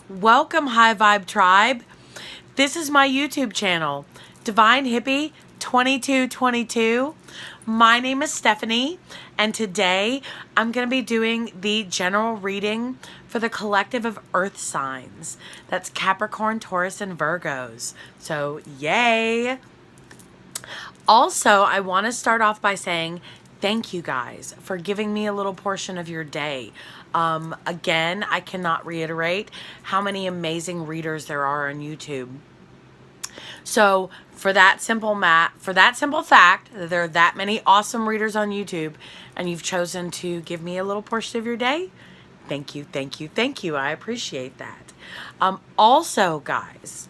Welcome, High Vibe Tribe. This is my YouTube channel, Divine Hippie 2222. My name is Stephanie, and today I'm going to be doing the general reading for the collective of Earth signs. That's Capricorn, Taurus, and Virgos. So, yay! Also, I want to start off by saying thank you guys for giving me a little portion of your day. Again, I cannot reiterate how many amazing readers there are on YouTube. So for that simple fact that there are that many awesome readers on YouTube and you've chosen to give me a little portion of your day, thank you, thank you, thank you. I appreciate that. Also, guys,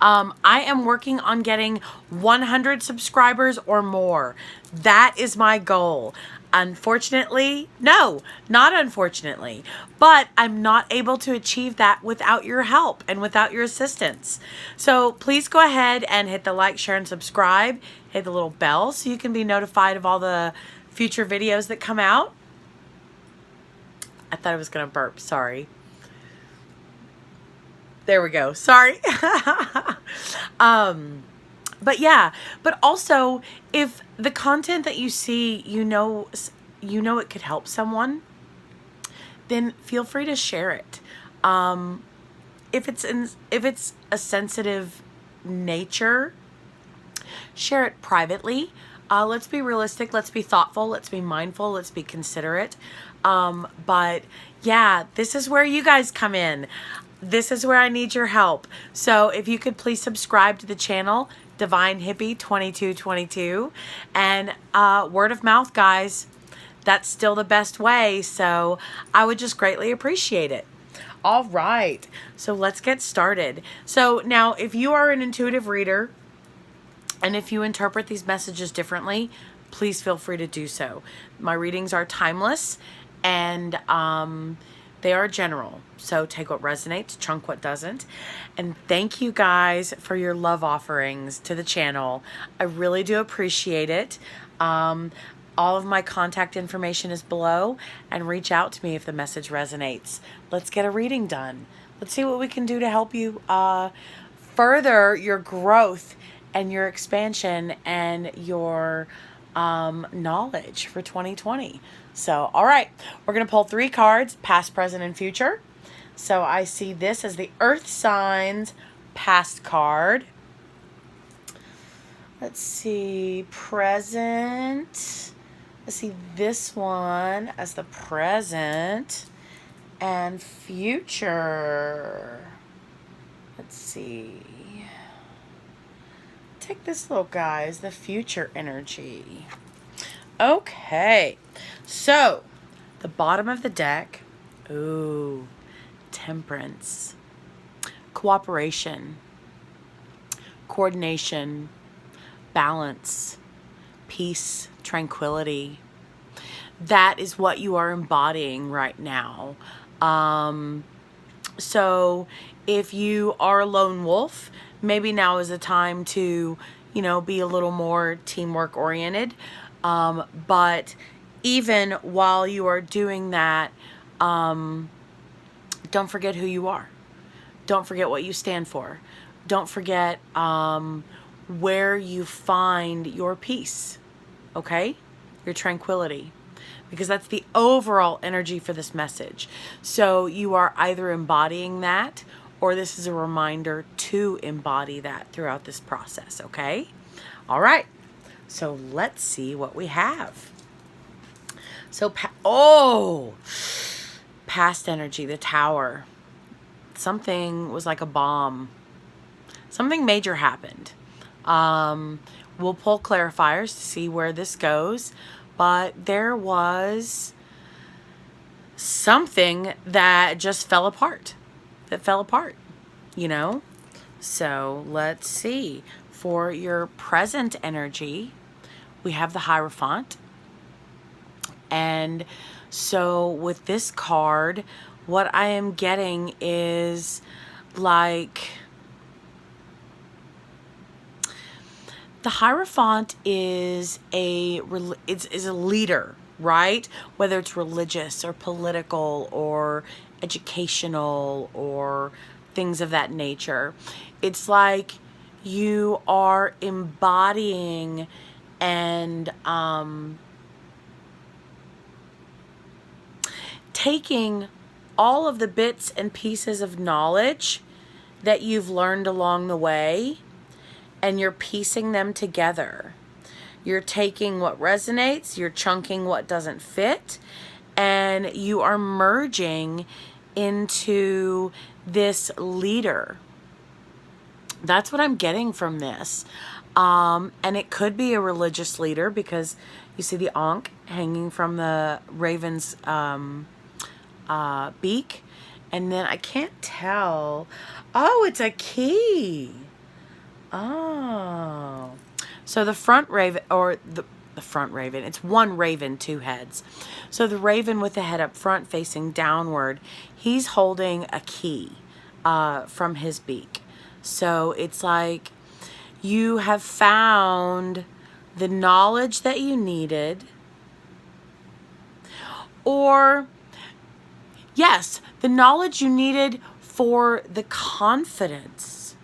I am working on getting 100 subscribers or more. That is my goal. Unfortunately, no, not unfortunately, but I'm not able to achieve that without your help and without your assistance. So please go ahead and hit the like, share, and subscribe. Hit the little bell so you can be notified of all the future videos that come out. I thought I was going to burp. Sorry. There we go. Sorry. But yeah, but also if the content that you see, you know it could help someone, then feel free to share it. If it's a sensitive nature, share it privately. Let's be realistic. Let's be thoughtful. Let's be mindful. Let's be considerate. But yeah, this is where you guys come in. This is where I need your help. So if you could please subscribe to the channel, Divine Hippie 2222, and word of mouth, guys. That's still the best way. So I would just greatly appreciate it. All right. So let's get started. So now if you are an intuitive reader, and if you interpret these messages differently, please feel free to do so. My readings are timeless and they are general. So take what resonates, chunk what doesn't. And thank you guys for your love offerings to the channel. I really do appreciate it. All of my contact information is below, and reach out to me if the message resonates. Let's get a reading done. Let's see what we can do to help you further your growth and your expansion and your knowledge for 2020. So, all right, we're going to pull 3 cards, past, present, and future. So I see this as the Earth Signs past card. Let's see, present. Let's see this one as the present, and future. Let's see. Take this little guy as the future energy. Okay, so the bottom of the deck, ooh, temperance, cooperation, coordination, balance, peace, tranquility. That is what you are embodying right now. So if you are a lone wolf, maybe now is the time to, be a little more teamwork oriented. But even while you are doing that, don't forget who you are. Don't forget what you stand for. Don't forget where you find your peace, okay? Your tranquility. Because that's the overall energy for this message. So you are either embodying that, or this is a reminder to embody that throughout this process, okay? All right. So let's see what we have. So, past energy, the Tower. Something was like a bomb. Something major happened. We'll pull clarifiers to see where this goes, but there was something that just fell apart. So let's see. For your present energy, we have the Hierophant. And so with this card, what I am getting is like the Hierophant is a leader. right? Whether it's religious or political or educational or things of that nature. It's like you are embodying and taking all of the bits and pieces of knowledge that you've learned along the way, and you're piecing them together. You're taking what resonates, you're chunking what doesn't fit, and you are merging into this leader. That's what I'm getting from this. And it could be a religious leader, because you see the ankh hanging from the raven's beak. And then I can't tell. Oh, it's a key. Oh. So the front raven, or the front raven, it's one raven, two heads. So the raven with the head up front facing downward, he's holding a key from his beak. So it's like you have found the knowledge that you needed, or yes, the knowledge you needed for the confidence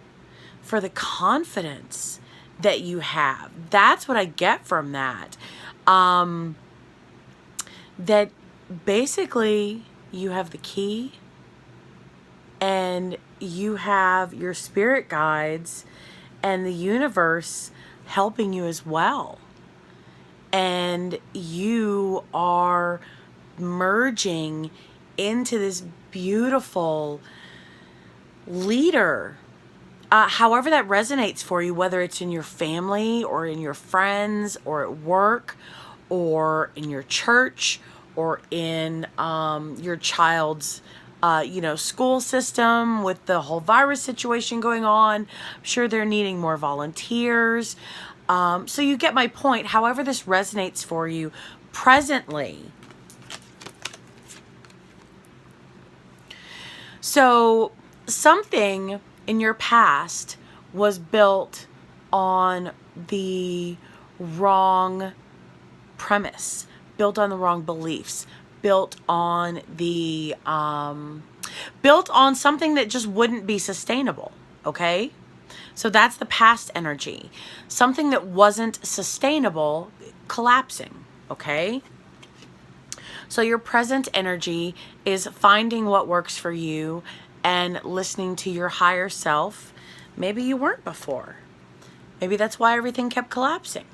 that you have. That's what I get from that. That basically you have the key, and you have your spirit guides and the universe helping you as well. And you are merging into this beautiful leader. However that resonates for you, whether it's in your family or in your friends or at work or in your church or in your child's school system with the whole virus situation going on. I'm sure they're needing more volunteers. So you get my point. However this resonates for you presently. So something in your past was built on the wrong premise, built on the wrong beliefs, built on the built on something that just wouldn't be sustainable. Okay, so that's the past energy, something that wasn't sustainable collapsing. Okay, so your present energy is finding what works for you and listening to your higher self. Maybe you weren't before. Maybe that's why everything kept collapsing.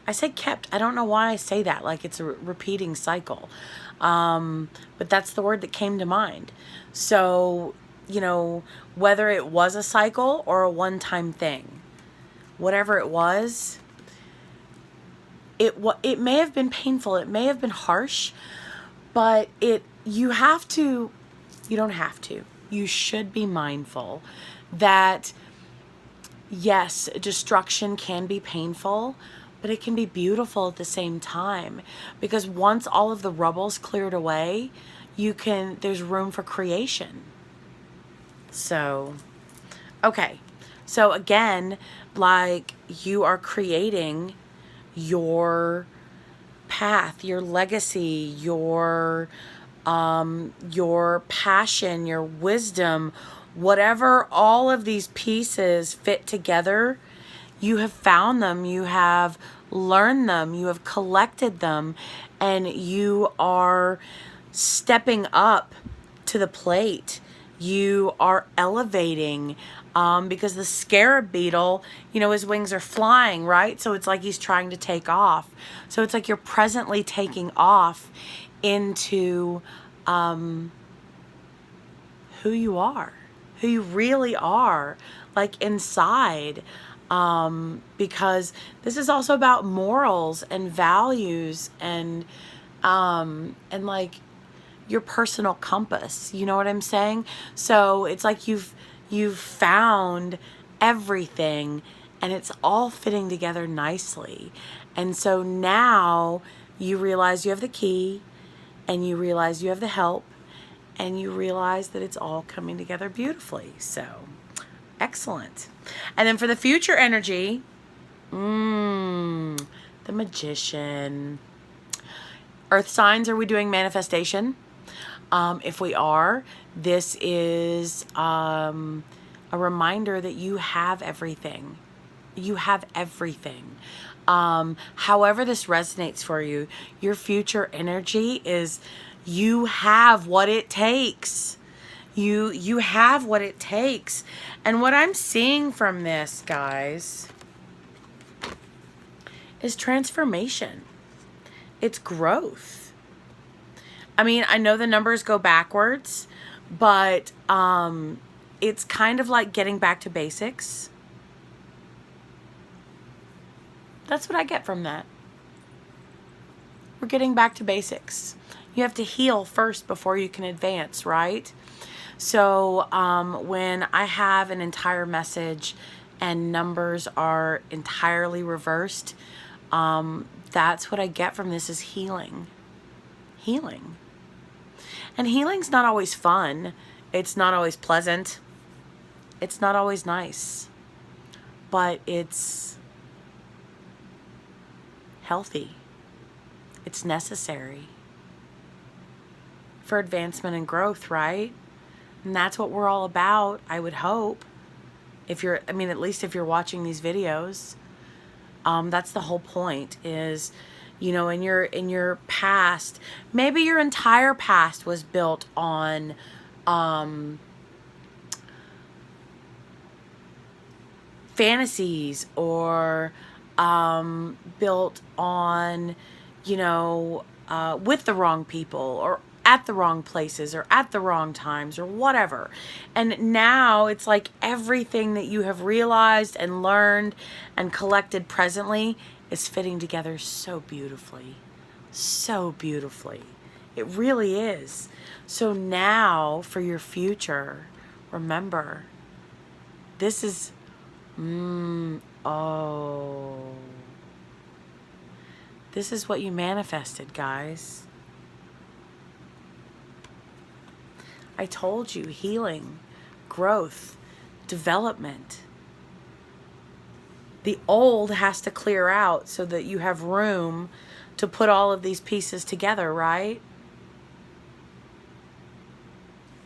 I say kept. I don't know why I say that, like it's a repeating cycle. But that's the word that came to mind. So, whether it was a cycle or a one-time thing, whatever it was, it may have been painful. It may have been harsh, but you don't have to. You should be mindful that, yes, destruction can be painful, but it can be beautiful at the same time, because once all of the rubble's cleared away, there's room for creation. So, okay. So again, like, you are creating your path, your legacy, your passion, your wisdom, whatever all of these pieces fit together, you have found them, you have learned them, you have collected them, and you are stepping up to the plate. You are elevating, because the scarab beetle, his wings are flying, right? So it's like he's trying to take off. So it's like you're presently taking off into who you are, who you really are, like inside. Because this is also about morals and values and like your personal compass. You know what I'm saying? So it's like you've found everything, and it's all fitting together nicely. And so now you realize you have the key, and you realize you have the help, and you realize that it's all coming together beautifully. So excellent. And then for the future energy, the Magician. Earth signs, are we doing manifestation? If we are, this is a reminder that you have everything. You have everything. However this resonates for you, your future energy is you have what it takes. You have what it takes. And what I'm seeing from this, guys, is transformation. It's growth. I mean, I know the numbers go backwards, but it's kind of like getting back to basics. That's what I get from that. We're getting back to basics. You have to heal first before you can advance, right? So when I have an entire message and numbers are entirely reversed, that's what I get from this, is healing. Healing. And healing's not always fun. It's not always pleasant. It's not always nice. But it's healthy. It's necessary for advancement and growth, right? And that's what we're all about, I would hope. If you're, I mean, at least if you're watching these videos, that's the whole point, is, you know, in your past, maybe your entire past was built on fantasies, or built on, you know, with the wrong people, or at the wrong places, or at the wrong times, or whatever. And now it's like everything that you have realized and learned and collected presently is fitting together so beautifully. So beautifully. It really is. So now for your future, remember, this is, this is what you manifested, guys. I told you, healing, growth, development. The old has to clear out so that you have room to put all of these pieces together, right?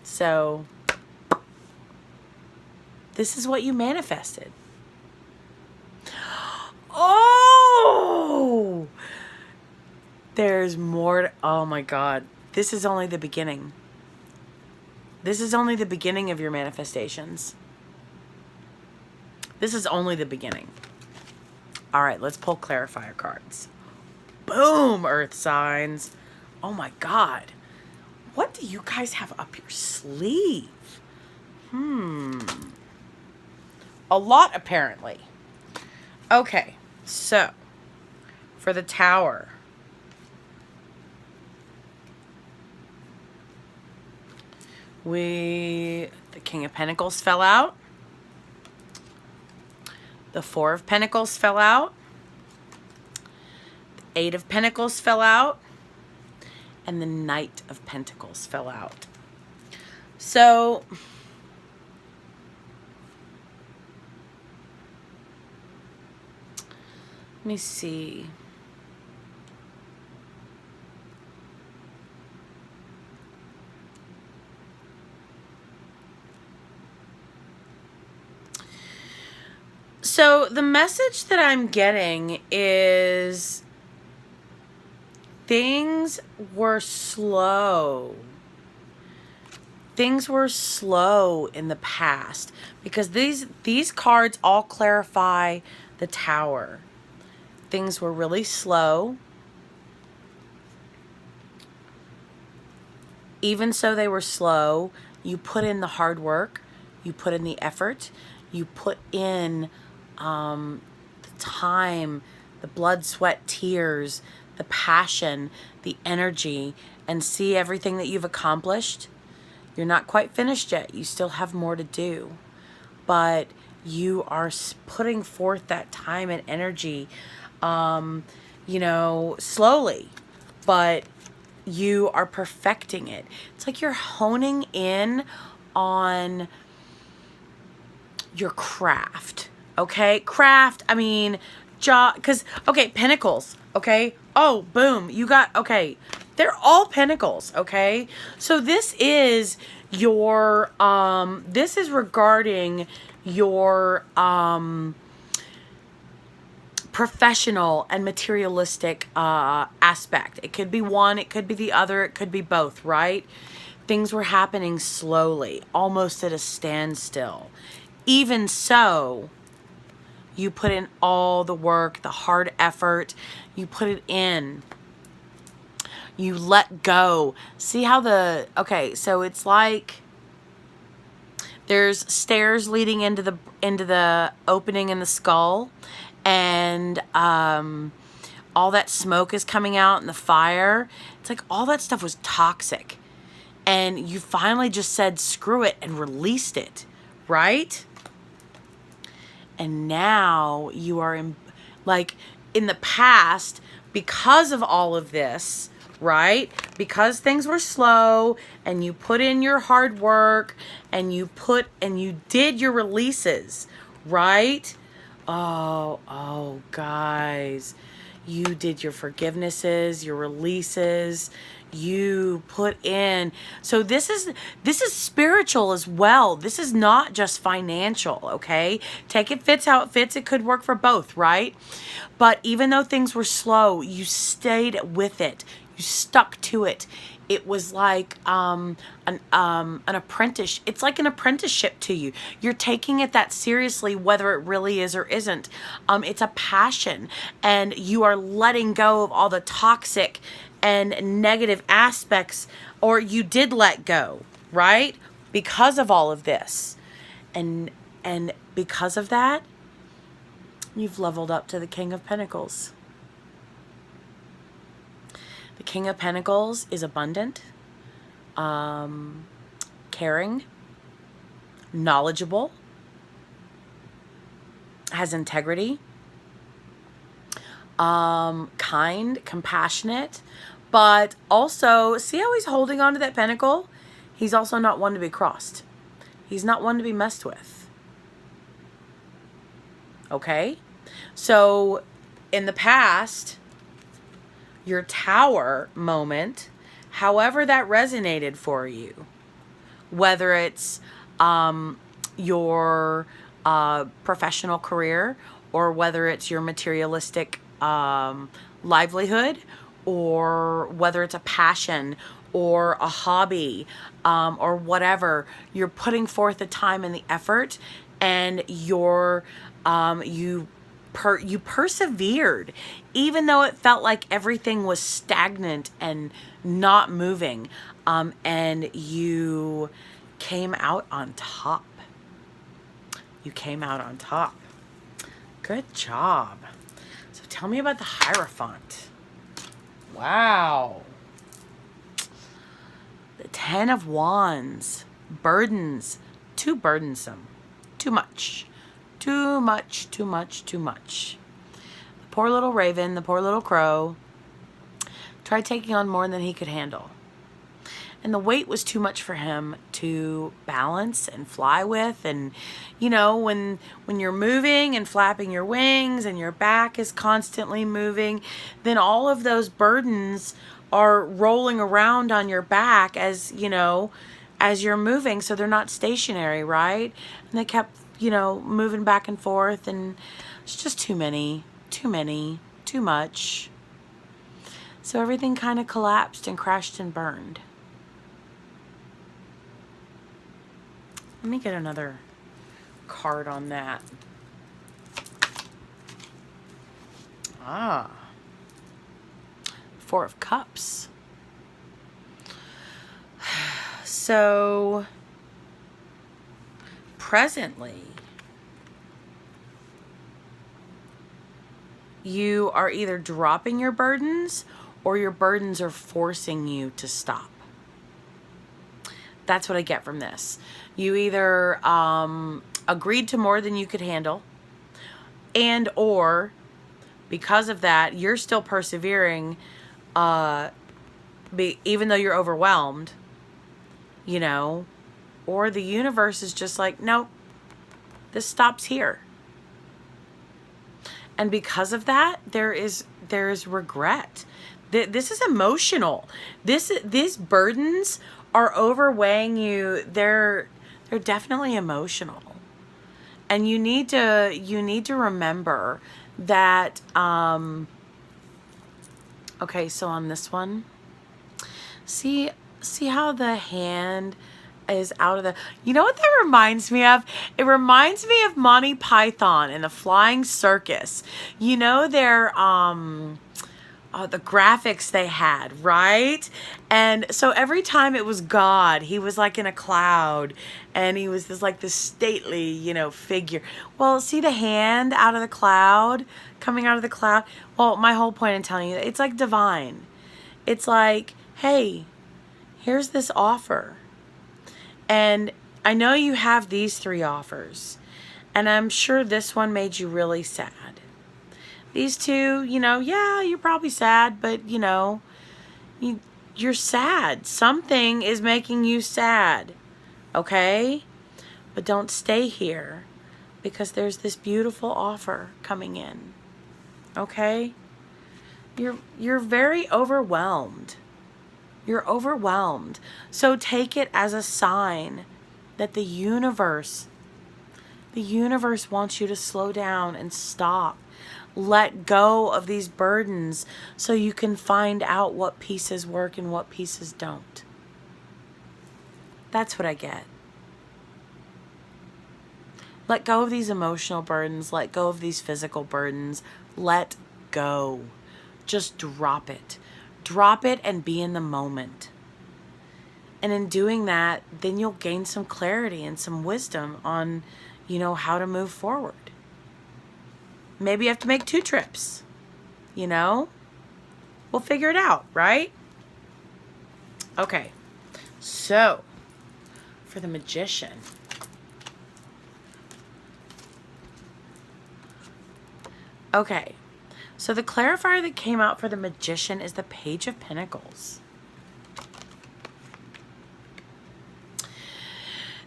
So, this is what you manifested. Oh! There's more. Oh my God. This is only the beginning. This is only the beginning of your manifestations. This is only the beginning. All right, let's pull clarifier cards. Boom, Earth signs. Oh my God. What do you guys have up your sleeve? A lot, apparently. Okay, so for the Tower, the King of Pentacles fell out. The Four of Pentacles fell out. The Eight of Pentacles fell out. And the Knight of Pentacles fell out. So, let me see. So the message that I'm getting is things were slow. Things were slow in the past, because these cards all clarify the Tower. Things were really slow. Even so they were slow, you put in the hard work, you put in the effort, you put in the time, the blood, sweat, tears, the passion, the energy, and see everything that you've accomplished. You're not quite finished yet. You still have more to do. But you are putting forth that time and energy, you know, slowly. But you are perfecting it. It's like you're honing in on your craft. Okay? Craft, I mean, job, because, okay, pentacles, okay? Oh, boom, you got, okay. They're all pentacles, okay? So this is your, this is regarding your, professional and materialistic aspect. It could be one, it could be the other, it could be both, right? Things were happening slowly, almost at a standstill. Even so, you put in all the work, the hard effort, you put it in. You let go. See how okay, so it's like there's stairs leading into the opening in the skull, and all that smoke is coming out and the fire. It's like all that stuff was toxic. And you finally just said, screw it, and released it, right? And now you are in the past, because of all of this, right? Because things were slow and you put in your hard work and you did your releases, right? Oh, guys, you did your forgivenesses, your releases, you put in. So this is spiritual as well. This is not just financial, okay? Take it fits how it fits. It could work for both, right? But even though things were slow, you stayed with it. You stuck to it. It was like an apprentice. It's like an apprenticeship to you. You're taking it that seriously, whether it really is or isn't. It's a passion, and you are letting go of all the toxic and negative aspects, or you did let go, right? Because of all of this, and because of that, you've leveled up to the King of Pentacles. The King of Pentacles is abundant, caring, knowledgeable, has integrity, kind, compassionate, but also, see how he's holding on to that pentacle? He's also not one to be crossed. He's not one to be messed with. Okay? So, in the past, your Tower moment, however that resonated for you, whether it's your professional career, or whether it's your materialistic livelihood, or whether it's a passion or a hobby, or whatever, you're putting forth the time and the effort, and you persevered, even though it felt like everything was stagnant and not moving, and you came out on top. You came out on top. Good job. So tell me about the Hierophant. Wow. The Ten of Wands. Burdens. Too burdensome. Too much. Too much, too much, too much. The poor little raven, the poor little crow, tried taking on more than he could handle. And the weight was too much for him to balance and fly with. And, you know, when you're moving and flapping your wings and your back is constantly moving, then all of those burdens are rolling around on your back as, you know, as you're moving. So they're not stationary, right? And they kept, you know, moving back and forth. And it's just too much. So everything kind of collapsed and crashed and burned. Let me get another card on that. Four of Cups. So, presently, you are either dropping your burdens or your burdens are forcing you to stop. That's what I get from this. You either agreed to more than you could handle, and or because of that, you're still persevering, even though you're overwhelmed, you know, or the universe is just like, nope, this stops here. And because of that, there is regret. This is emotional. These burdens are overweighing you. They're definitely emotional. And you need to remember that okay, so on this one, see how the hand is out of the, you know what that reminds me of? It reminds me of Monty Python and the Flying Circus. You know, their the graphics they had, right? And so every time it was God, he was like in a cloud, and he was this stately, you know, figure. Well, see the hand out of the cloud, coming out of the cloud? Well, my whole point in telling you that, it's like divine. It's like, hey, here's this offer. And I know you have these 3 offers, and I'm sure this one made you really sad. These 2, you know, yeah, you're probably sad, but you know, you're sad. Something is making you sad, okay? But don't stay here, because there's this beautiful offer coming in, okay? You're very overwhelmed. You're overwhelmed. So take it as a sign that the universe wants you to slow down and stop. Let go of these burdens so you can find out what pieces work and what pieces don't. That's what I get. Let go of these emotional burdens. Let go of these physical burdens. Let go. Just drop it. Drop it and be in the moment. And in doing that, then you'll gain some clarity and some wisdom on, you know, how to move forward. Maybe you have to make 2 trips, you know? We'll figure it out, right? Okay, so for the Magician. Okay, so the clarifier that came out for the Magician is the Page of Pentacles.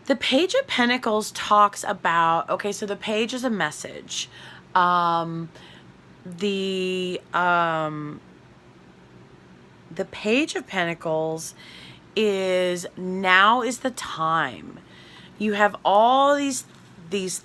The Page of Pentacles talks about, okay, so the page is a message. The Page of Pentacles is, now is the time. You have all these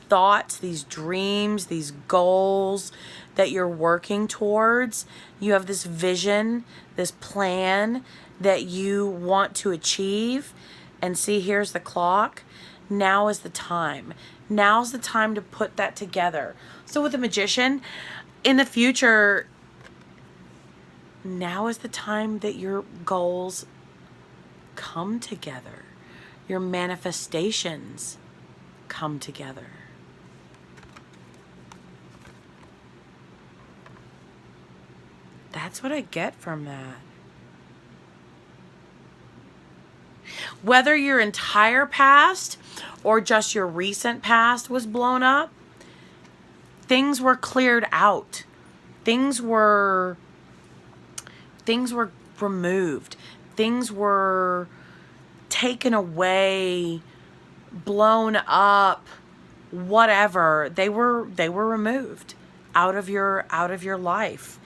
thoughts, these dreams, these goals that you're working towards. You have this vision, this plan that you want to achieve. And see, here's the clock. Now is the time. Now's the time to put that together. So with the Magician, in the future, now is the time that your goals come together. Your manifestations come together. That's what I get from that. Whether your entire past or just your recent past was blown up, things were cleared out. Things were removed. Things were taken away, blown up, whatever. They were removed out of your life.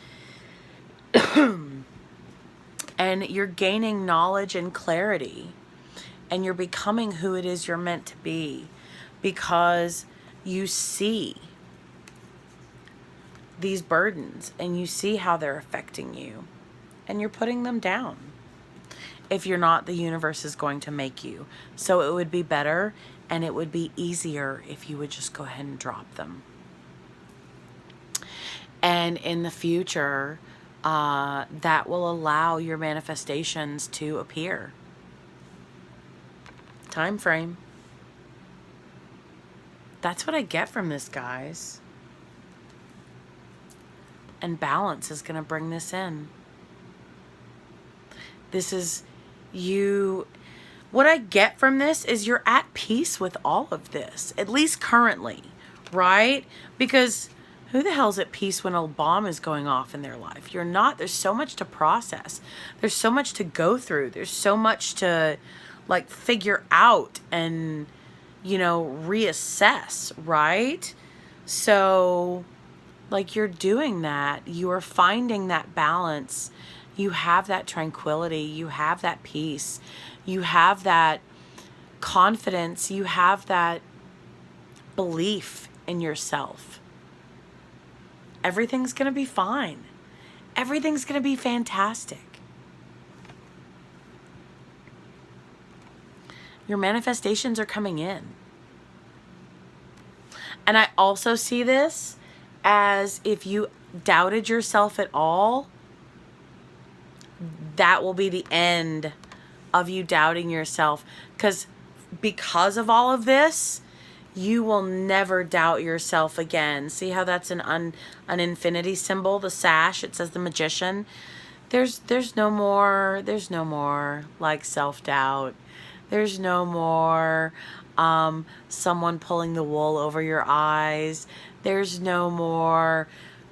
And you're gaining knowledge and clarity, and you're becoming who it is you're meant to be, because you see these burdens and you see how they're affecting you, and you're putting them down. If you're not, the universe is going to make you. So it would be better and it would be easier if you would just go ahead and drop them. And in the future, that will allow your manifestations to appear. Time frame. That's what I get from this, guys. And balance is going to bring this in. This is you. What I get from this is you're at peace with all of this, at least currently, right? Because who the hell's at peace when a bomb is going off in their life? You're not. There's so much to process. There's so much to go through. There's so much to like figure out and, you know, reassess, right? So Like you're doing that. You are finding that balance. You have that tranquility. You have that peace. You have that confidence. You have that belief in yourself. Everything's going to be fine. Everything's going to be fantastic. Your manifestations are coming in. And I also see this as if you doubted yourself at all, that will be the end of you doubting yourself. Because of all of this, you will never doubt yourself again. See how that's an infinity symbol, the sash, it says the magician. There's no more like self-doubt. There's no more someone pulling the wool over your eyes. There's no more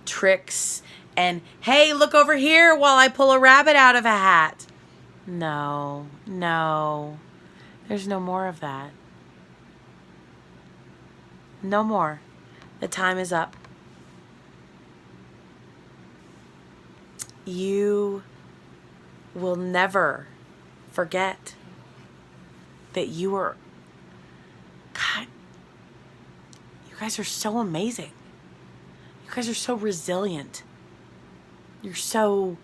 tricks and, hey, look over here while I pull a rabbit out of a hat. No. There's no more of that. No more. The time is up. You will never forget that you are, God, you guys are so amazing. You guys are so resilient. You're so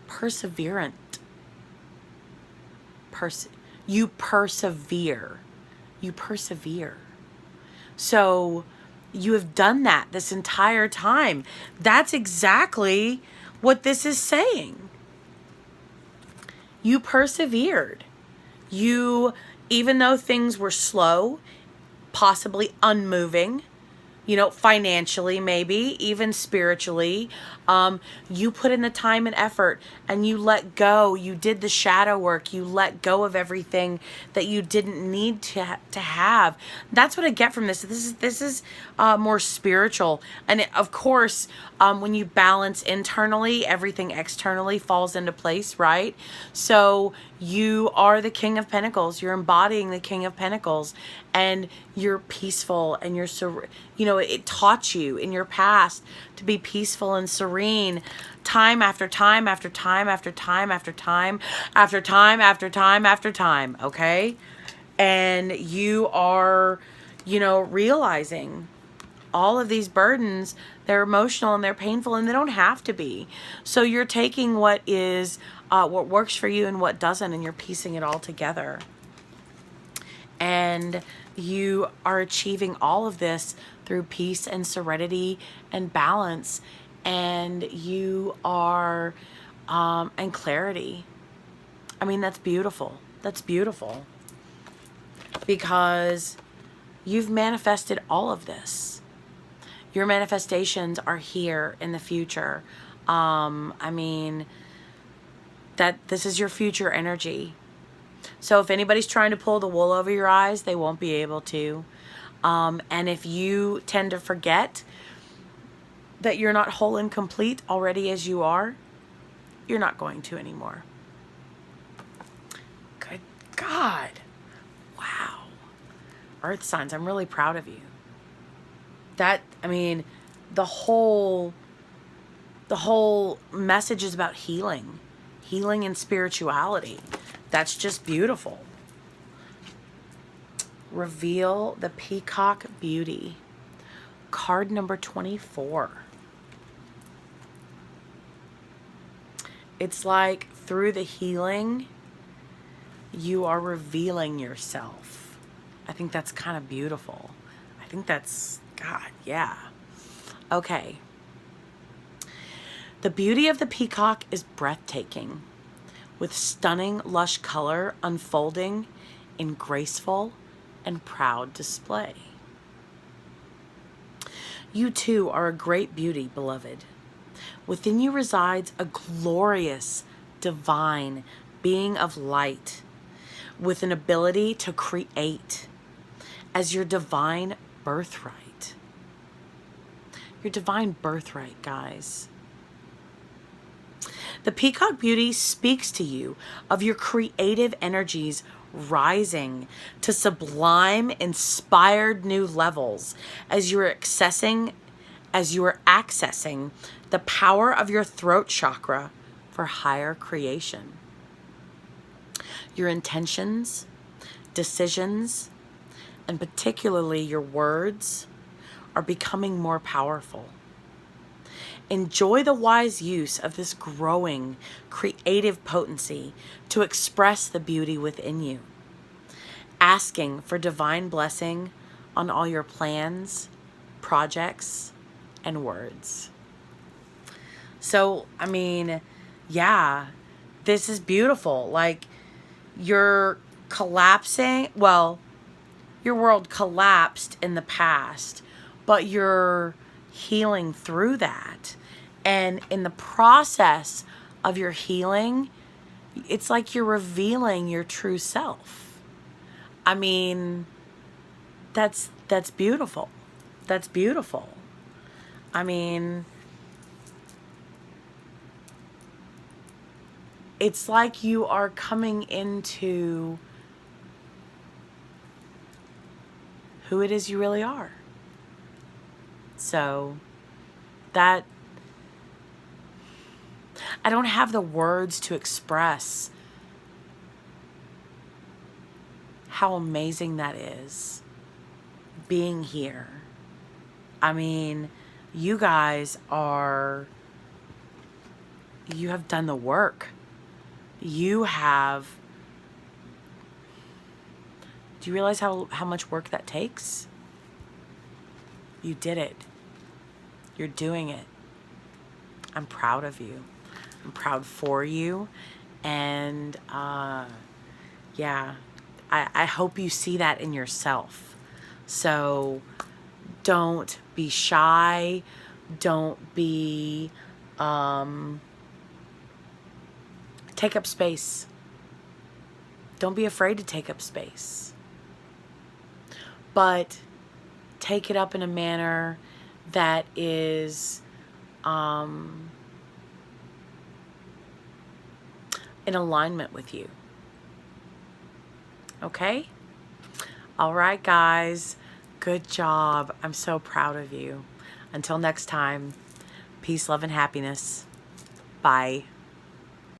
perseverant. You persevere. You persevere. So you have done that this entire time. That's exactly what this is saying. You persevered. You, even though things were slow, possibly unmoving, financially, maybe even spiritually, you put in the time and effort and you let go. You did the shadow work. You let go of everything that you didn't need to have. That's what I get from this. This is more spiritual. And of course, when you balance internally, everything externally falls into place, right? So you are the King of Pentacles. You're embodying the King of Pentacles, and you're peaceful, and it taught you in your past to be peaceful and serene time after time after time after time after time after time after time after time, okay? And you are, realizing all of these burdens, they're emotional and they're painful and they don't have to be. So you're taking what works for you and what doesn't, and you're piecing it all together. And you are achieving all of this through peace and serenity and balance. And you are, and clarity. I mean, that's beautiful. That's beautiful. Because you've manifested all of this. Your manifestations are here in the future. That this is your future energy. So if anybody's trying to pull the wool over your eyes, they won't be able to. And if you tend to forget that you're not whole and complete already as you are, you're not going to anymore. Good God. Wow. Earth signs, I'm really proud of you. The whole message is about healing and spirituality. That's just beautiful. Reveal the Peacock Beauty. Card number 24. It's like through the healing, you are revealing yourself. I think that's kind of beautiful. I think that's, God, yeah. Okay. The beauty of the peacock is breathtaking, with stunning, lush color unfolding in graceful and proud display. You too are a great beauty, beloved. Within you resides a glorious, divine being of light with an ability to create as your divine birthright. Your divine birthright, guys. The Peacock Beauty speaks to you of your creative energies rising to sublime, inspired new levels as you're accessing as you are accessing the power of your throat chakra for higher creation. Your intentions, decisions, and particularly your words are becoming more powerful. Enjoy the wise use of this growing creative potency to express the beauty within you, asking for divine blessing on all your plans, projects, and words. So, I mean, yeah, this is beautiful. Like, you're collapsing. Well, your world collapsed in the past, but you're healing through that. And in the process of your healing, it's like you're revealing your true self. I mean, that's beautiful. That's beautiful. I mean, it's like you are coming into who it is you really are. So that, I don't have the words to express how amazing that is, being here. I mean, you guys are, you have done the work. You have, do you realize how much work that takes? You did it. You're doing it. I'm proud of you. I'm proud for you. And yeah, I hope you see that in yourself. So don't be shy. Don't be, take up space. Don't be afraid to take up space. But take it up in a manner that is in alignment with you. Okay? All right, guys. Good job. I'm so proud of you. Until next time, peace, love, and happiness. Bye.